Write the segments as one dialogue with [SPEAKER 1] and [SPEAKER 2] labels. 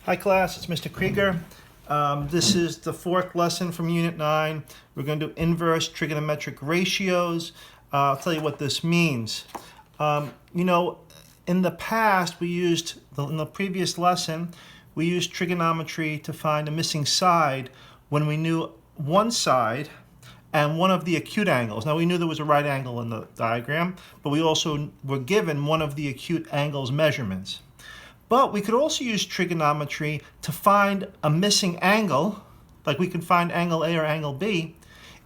[SPEAKER 1] Hi class, it's Mr. Krieger. This is the fourth lesson from Unit 9. We're going to do inverse trigonometric ratios. I'll tell you what this means. In the past in the previous lesson, we used trigonometry to find a missing side when we knew one side and one of the acute angles. Now we knew there was a right angle in the diagram, but we also were given one of the acute angles measurements. But we could also use trigonometry to find a missing angle, like we can find angle A or angle B,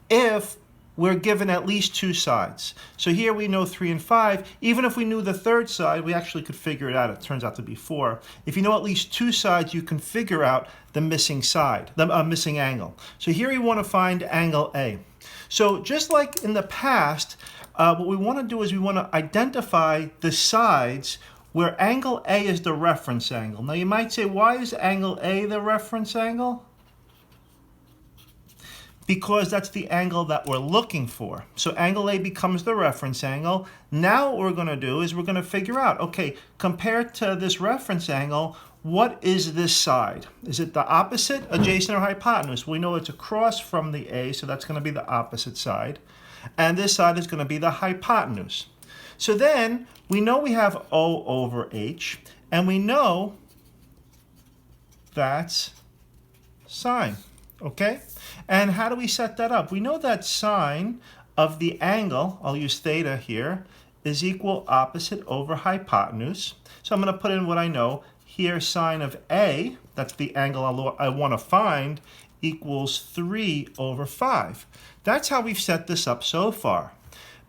[SPEAKER 1] if we're given at least two sides. So here we know 3 and 5. Even if we knew the third side, we actually could figure it out. It turns out to be 4. If you know at least two sides, you can figure out the missing side, the missing angle. So here we want to find angle A. So just like in the past, what we want to do is we want to identify the sides where angle A is the reference angle. Now you might say, why is angle A the reference angle? Because that's the angle that we're looking for. So angle A becomes the reference angle. Now what we're going to do is we're going to figure out, okay, compared to this reference angle, what is this side? Is it the opposite, adjacent, or hypotenuse? We know it's across from the A, so that's going to be the opposite side. And this side is going to be the hypotenuse. So then we know we have O over H, and we know that's sine, okay? And how do we set that up? We know that sine of the angle, I'll use theta here, is equal opposite over hypotenuse. So I'm going to put in what I know. Here sine of A, that's the angle I want to find, equals 3 over 5. That's how we've set this up so far.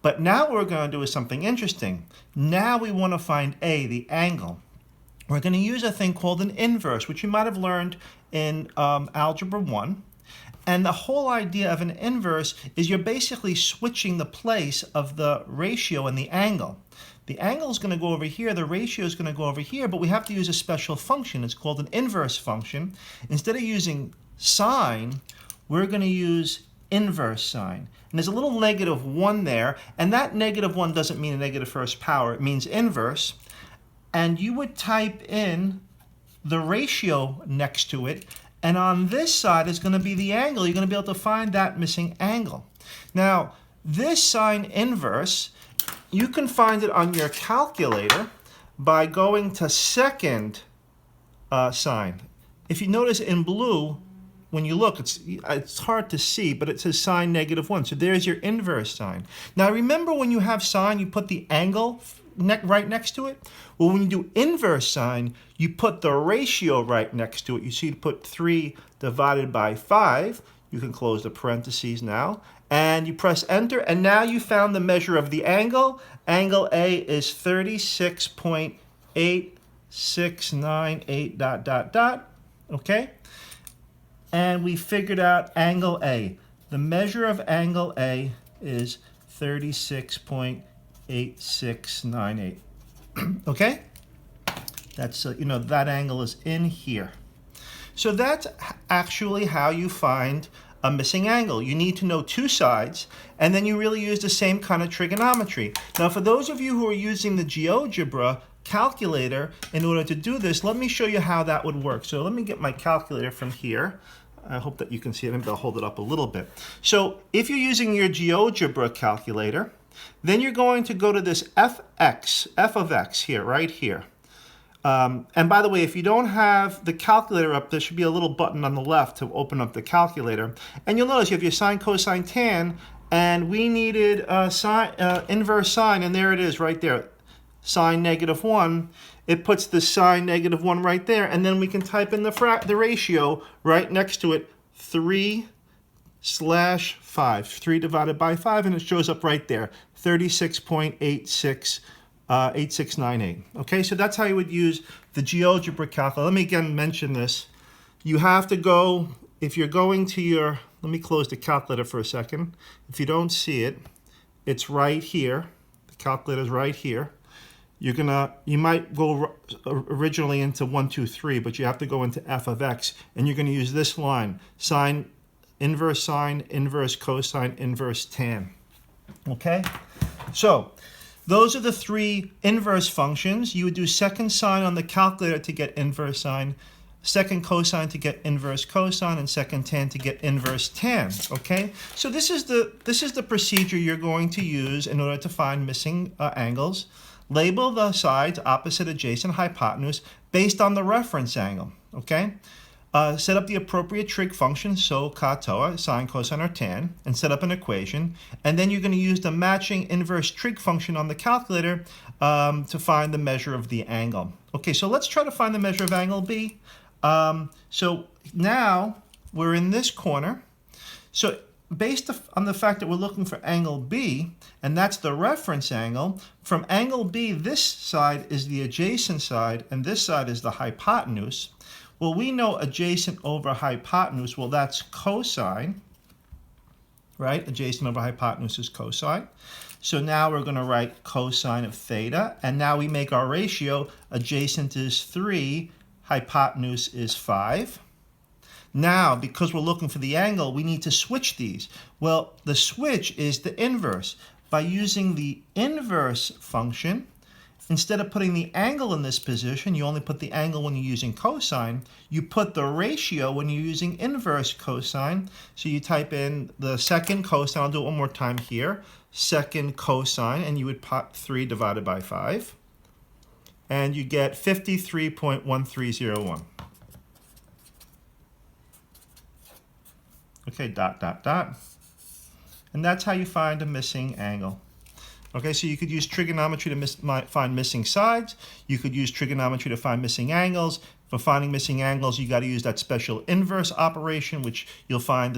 [SPEAKER 1] But now what we're going to do is something interesting. Now we want to find A, the angle. We're going to use a thing called an inverse, which you might have learned in Algebra 1. And the whole idea of an inverse is you're basically switching the place of the ratio and the angle. The angle is going to go over here, the ratio is going to go over here, but we have to use a special function. It's called an inverse function. Instead of using sine, we're going to use inverse sine. And there's a little -1 there, and that -1 doesn't mean a negative first power, it means inverse. And you would type in the ratio next to it, and on this side is going to be the angle. You're going to be able to find that missing angle. Now, this sine inverse, you can find it on your calculator by going to second sine. If you notice in blue, when you look, it's hard to see, but it says sine -1. So there's your inverse sine. Now remember, when you have sine, you put the angle right next to it. Well, when you do inverse sine, you put the ratio right next to it. You see, you put 3 divided by 5. You can close the parentheses now. And you press enter, and now you found the measure of the angle. Angle A is 36.8698 ... Okay? And we figured out angle A. The measure of angle A is 36.8698. Okay? That's, that angle is in here. So that's actually how you find a missing angle. You need to know two sides, and then you really use the same kind of trigonometry. Now, for those of you who are using the Geogebra calculator in order to do this, let me show you how that would work. So let me get my calculator from here. I hope that you can see it. Maybe I'll hold it up a little bit. So if you're using your Geogebra calculator, then you're going to go to this f of x here, right here. And by the way, if you don't have the calculator up, there should be a little button on the left to open up the calculator. And you'll notice you have your sine, cosine, tan, and we needed inverse sine, and there it is right there, sine -1. It puts the sine -1 right there, and then we can type in the ratio right next to it, 3/5. 3 divided by 5, and it shows up right there, 36.8698. Okay, so that's how you would use the Geogebra calculator. Let me again mention this. You have to go, if you're going to your, let me close the calculator for a second. If you don't see it, it's right here. The calculator's right here. You might go originally into 1, 2, 3, but you have to go into f of x, and you're going to use this line, sine, inverse, cosine, inverse, tan. Okay? So those are the three inverse functions. You would do second sine on the calculator to get inverse sine, second cosine to get inverse cosine, and second tan to get inverse tan, okay? So this is the procedure you're going to use in order to find missing angles. Label the sides opposite, adjacent, hypotenuse based on the reference angle, okay? Set up the appropriate trig function, so cot, toa, sine, cosine, or tan, and set up an equation. And then you're going to use the matching inverse trig function on the calculator to find the measure of the angle. Okay, so let's try to find the measure of angle B. So now we're in this corner. So based on the fact that we're looking for angle B, and that's the reference angle, from angle B, this side is the adjacent side, and this side is the hypotenuse. Well, we know adjacent over hypotenuse, well, that's cosine, right? Adjacent over hypotenuse is cosine. So now we're going to write cosine of theta, and now we make our ratio. Adjacent is 3, hypotenuse is 5. Now, because we're looking for the angle, we need to switch these. Well, the switch is the inverse. By using the inverse function, instead of putting the angle in this position, you only put the angle when you're using cosine. You put the ratio when you're using inverse cosine. So you type in the second cosine. I'll do it one more time here. Second cosine, and you would put 3 divided by 5. And you get 53.1301. Okay, dot, dot, dot. And that's how you find a missing angle. Okay, so you could use trigonometry to find missing sides. You could use trigonometry to find missing angles. For finding missing angles, you got to use that special inverse operation, which you'll find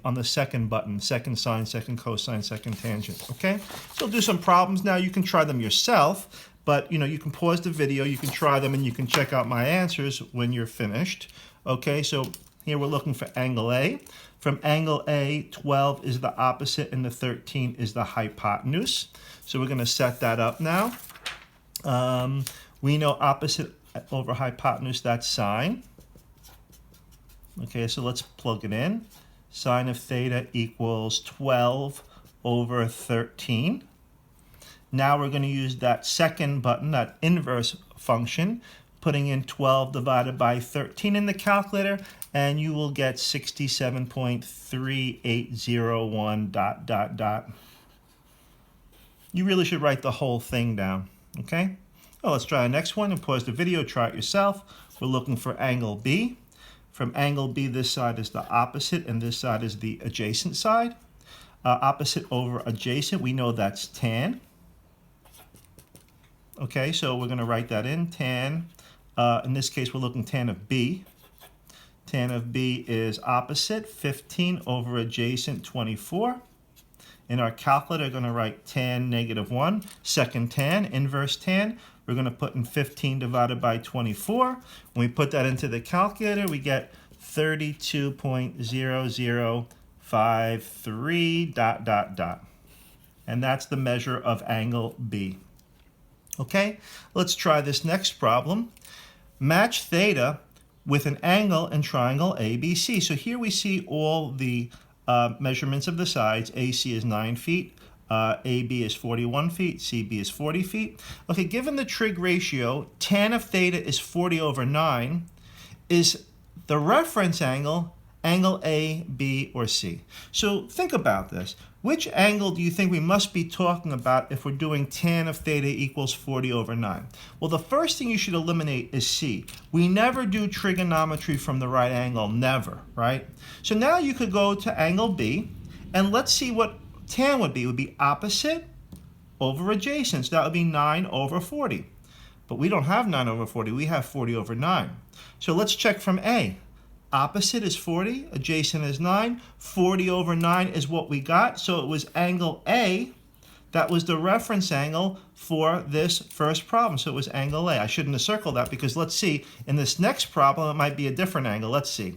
[SPEAKER 1] on the second button, second sine, second cosine, second tangent. Okay, so we'll do some problems now. You can try them yourself, but you can pause the video, you can try them, and you can check out my answers when you're finished. Okay, so here we're looking for angle A. From angle A, 12 is the opposite and the 13 is the hypotenuse. So we're going to set that up now. We know opposite over hypotenuse, that's sine. Okay, so let's plug it in. Sine of theta equals 12 over 13. Now we're going to use that second button, that inverse function, putting in 12 divided by 13 in the calculator, and you will get 67.3801 dot, dot, dot. You really should write the whole thing down, okay? Well, let's try the next one and pause the video, try it yourself. We're looking for angle B. From angle B, this side is the opposite, and this side is the adjacent side. Opposite over adjacent, we know that's tan. Okay, so we're going to write that in, tan. In this case, we're looking tan of B. Tan of B is opposite, 15 over adjacent, 24. In our calculator, we're going to write tan negative 1. Second tan, inverse tan. We're going to put in 15 divided by 24. When we put that into the calculator, we get 32.0053 dot, dot, dot. And that's the measure of angle B. Okay, let's try this next problem. Match theta with an angle and triangle ABC. So here we see all the measurements of the sides. AC is 9 feet, AB is 41 feet, CB is 40 feet. Okay, given the trig ratio, tan of theta is 40 over 9. Is the reference angle A, B, or C? So think about this. Which angle do you think we must be talking about if we're doing tan of theta equals 40 over 9? Well, the first thing you should eliminate is C. We never do trigonometry from the right angle, never, right? So now you could go to angle B, and let's see what tan would be. It would be opposite over adjacent. So that would be 9 over 40. But we don't have 9 over 40. We have 40 over 9. So let's check from A. Opposite is 40, adjacent is 9. 40 over 9 is what we got. So it was angle A. That was the reference angle for this first problem. So it was angle A. I shouldn't have circled that because let's see, in this next problem, it might be a different angle. Let's see.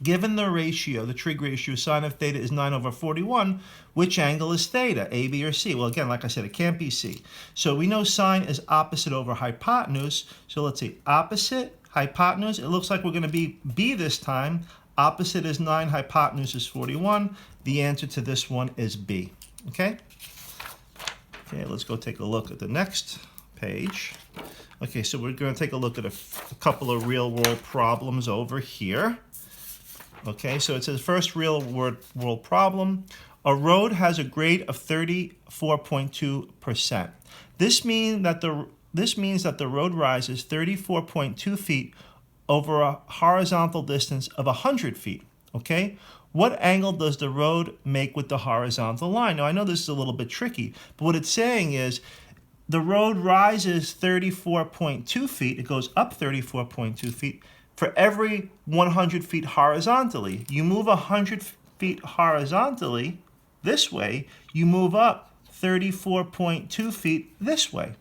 [SPEAKER 1] Given the ratio, the trig ratio, sine of theta is 9 over 41, which angle is theta, A, B, or C? Well, again, like I said, it can't be C. So we know sine is opposite over hypotenuse. So let's see, opposite, hypotenuse, it looks like we're going to be B this time. Opposite is 9, hypotenuse is 41. The answer to this one is B. Okay? Okay, let's go take a look at the next page. Okay, so we're going to take a look at a couple of real world problems over here. Okay, so it says first real world problem. A road has a grade of 34.2%. This means that the road rises 34.2 feet over a horizontal distance of 100 feet. Okay, what angle does the road make with the horizontal line? Now I know this is a little bit tricky, but what it's saying is the road rises 34.2 feet. It goes up 34.2 feet for every 100 feet horizontally. You move 100 feet horizontally this way, you move up 34.2 feet this way.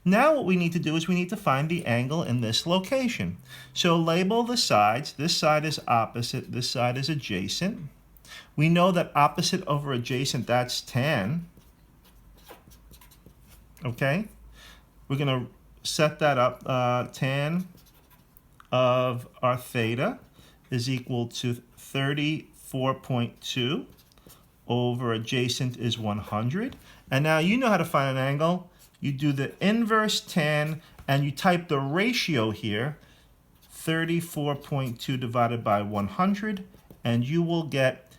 [SPEAKER 1] Now what we need to do is we need to find the angle in this location. So label the sides. This side is opposite, this side is adjacent. We know that opposite over adjacent, that's tan. Okay, we're going to set that up. Tan of our theta is equal to 34.2 over adjacent is 100. And now you know how to find an angle. You do the inverse tan and you type the ratio here, 34.2 divided by 100, and you will get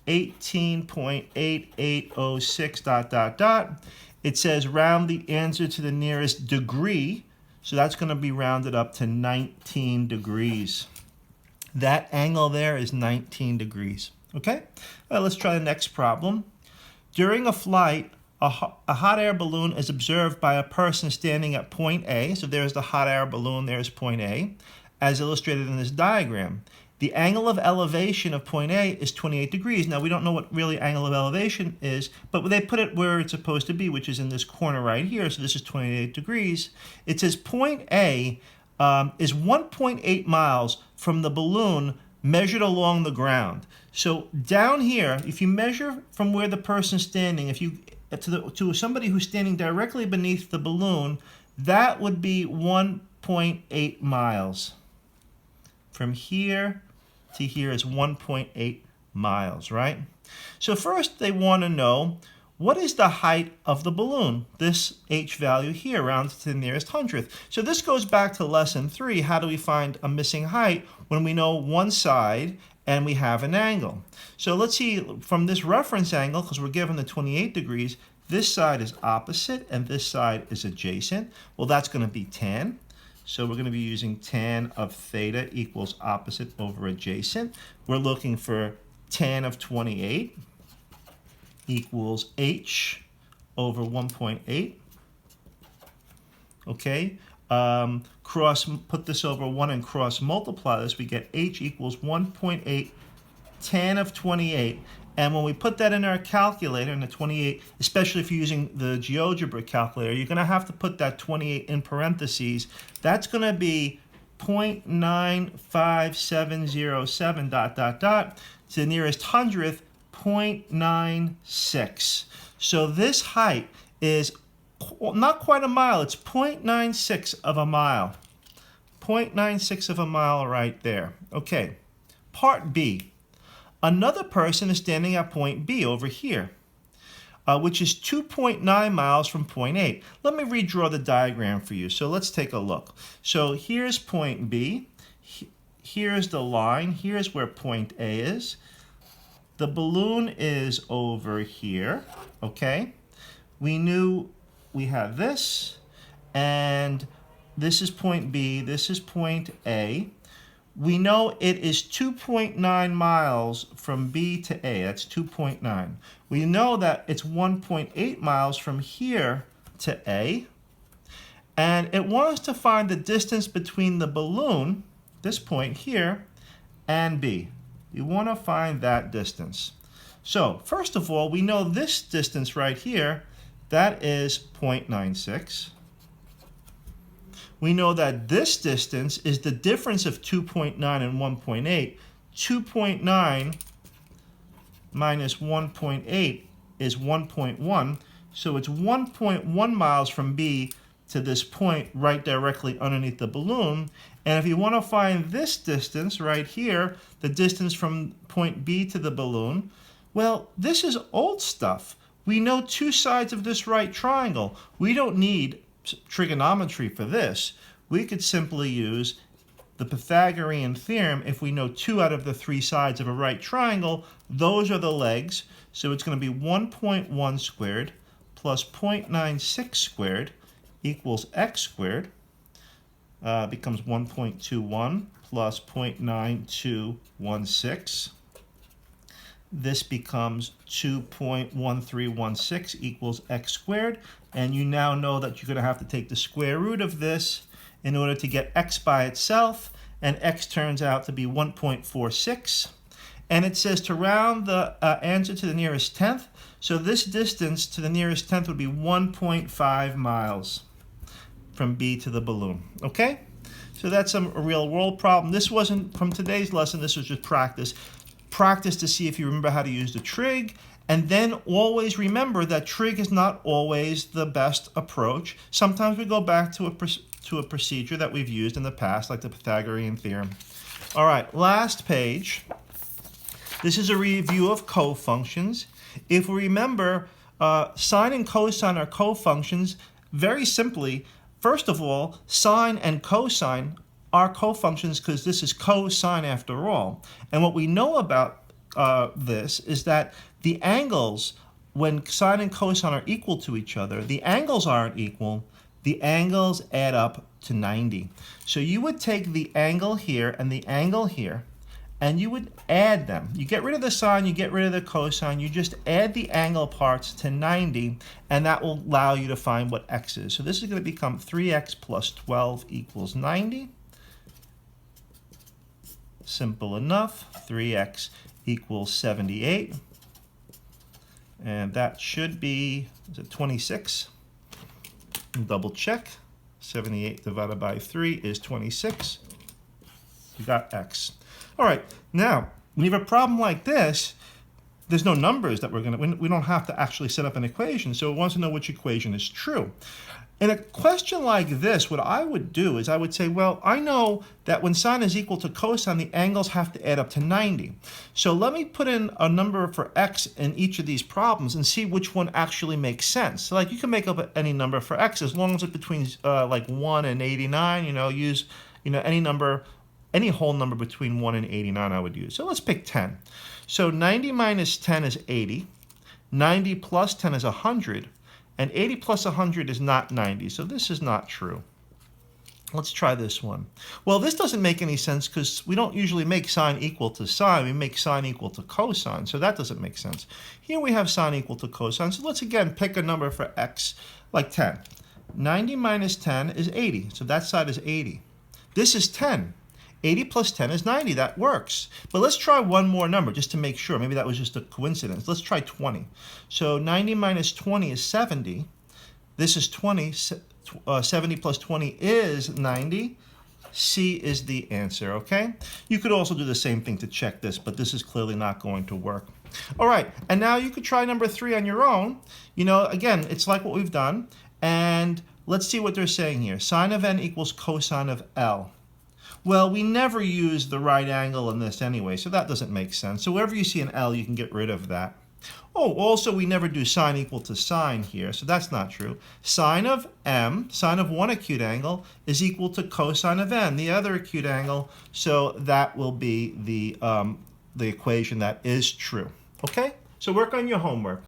[SPEAKER 1] 18.8806 ... It says round the answer to the nearest degree, so that's going to be rounded up to 19 degrees. That angle there is 19 degrees. Okay, let's try the next problem. During a flight, a hot air balloon is observed by a person standing at point A. So there's the hot air balloon, there's point A, as illustrated in this diagram. The angle of elevation of point A is 28 degrees. Now, we don't know what really angle of elevation is, but they put it where it's supposed to be, which is in this corner right here. So this is 28 degrees. It says point A is 1.8 miles from the balloon measured along the ground. So down here, if you measure from where the person's standing, if you to somebody who's standing directly beneath the balloon, that would be 1.8 miles. From here to here is 1.8 miles, right? So first they want to know, what is the height of the balloon? This h value here, rounded to the nearest hundredth. So this goes back to lesson 3. How do we find a missing height when we know one side and we have an angle? So let's see, from this reference angle, because we're given the 28 degrees, this side is opposite and this side is adjacent. Well, that's going to be tan. So we're going to be using tan of theta equals opposite over adjacent. We're looking for tan of 28 equals h over 1.8. Okay, put this over 1 and cross multiply this, we get h equals 1.8 tan of 28. And when we put that in our calculator, in the 28, especially if you're using the Geogebra calculator, you're going to have to put that 28 in parentheses. That's going to be 0.95707 to the nearest hundredth, 0.96. So this height is not quite a mile. It's 0.96 of a mile. 0.96 of a mile right there. Okay, part B. Another person is standing at point B over here, which is 2.9 miles from point A. Let me redraw the diagram for you. So let's take a look. So here's point B. Here's the line. Here's where point A is. The balloon is over here, okay? We knew we had this, and this is point B. This is point A. We know it is 2.9 miles from B to A. That's 2.9. We know that it's 1.8 miles from here to A. And it wants to find the distance between the balloon, this point here, and B. You want to find that distance. So, first of all, we know this distance right here, that is 0.96. We know that this distance is the difference of 2.9 and 1.8. 2.9 minus 1.8 is 1.1. So it's 1.1 miles from B to this point right directly underneath the balloon. And if you want to find this distance right here, the distance from point B to the balloon, well, this is old stuff. We know two sides of this right triangle. We don't need trigonometry for this, we could simply use the Pythagorean theorem. If we know 2 out of the 3 sides of a right triangle, those are the legs. So it's going to be 1.1 squared plus 0.96 squared equals x squared. Becomes 1.21 plus 0.9216. This becomes 2.1316 equals x squared. And you now know that you're going to have to take the square root of this in order to get x by itself. And x turns out to be 1.46. And it says to round the answer to the nearest tenth. So this distance to the nearest tenth would be 1.5 miles from B to the balloon. Okay? So that's a real world problem. This wasn't from today's lesson. This was just practice. Practice to see if you remember how to use the trig. And then always remember that trig is not always the best approach. Sometimes we go back to a procedure that we've used in the past, like the Pythagorean theorem. All right, last page. This is a review of cofunctions. If we remember, sine and cosine are cofunctions. Very simply, first of all, sine and cosine are cofunctions because this is cosine after all. And what we know about this is that the angles, when sine and cosine are equal to each other, the angles aren't equal. The angles add up to 90. So you would take the angle here and the angle here, and you would add them. You get rid of the sine, you get rid of the cosine, you just add the angle parts to 90, and that will allow you to find what x is. So this is going to become 3x plus 12 equals 90. Simple enough. 3x equals 78. And that should be, is it 26? Double check. 78 divided by 3 is 26. You got x. All right, now, when you have a problem like this, there's no numbers that we don't have to actually set up an equation, so it wants to know which equation is true. In a question like this, what I would do is I would say, well, I know that when sine is equal to cosine, the angles have to add up to 90. So let me put in a number for x in each of these problems and see which one actually makes sense. So like you can make up any number for x as long as it's between like 1 and 89, use any number, any whole number between 1 and 89 I would use. So let's pick 10. So 90 minus 10 is 80. 90 plus 10 is 100. And 80 plus 100 is not 90, so this is not true. Let's try this one. Well, this doesn't make any sense because we don't usually make sine equal to sine. We make sine equal to cosine, so that doesn't make sense. Here we have sine equal to cosine, so let's again pick a number for x, like 10. 90 minus 10 is 80, so that side is 80. This is 10. 80 plus 10 is 90. That works. But let's try one more number just to make sure. Maybe that was just a coincidence. Let's try 20. So 90 minus 20 is 70. This is 20. 70 plus 20 is 90. C is the answer, okay? You could also do the same thing to check this, but this is clearly not going to work. All right, and now you could try number 3 on your own. Again, it's like what we've done. And let's see what they're saying here. Sine of n equals cosine of L. Well, we never use the right angle in this anyway, so that doesn't make sense. So wherever you see an L, you can get rid of that. Oh, also we never do sine equal to sine here, so that's not true. Sine of m, sine of one acute angle, is equal to cosine of n, the other acute angle, so that will be the equation that is true. Okay? So work on your homework.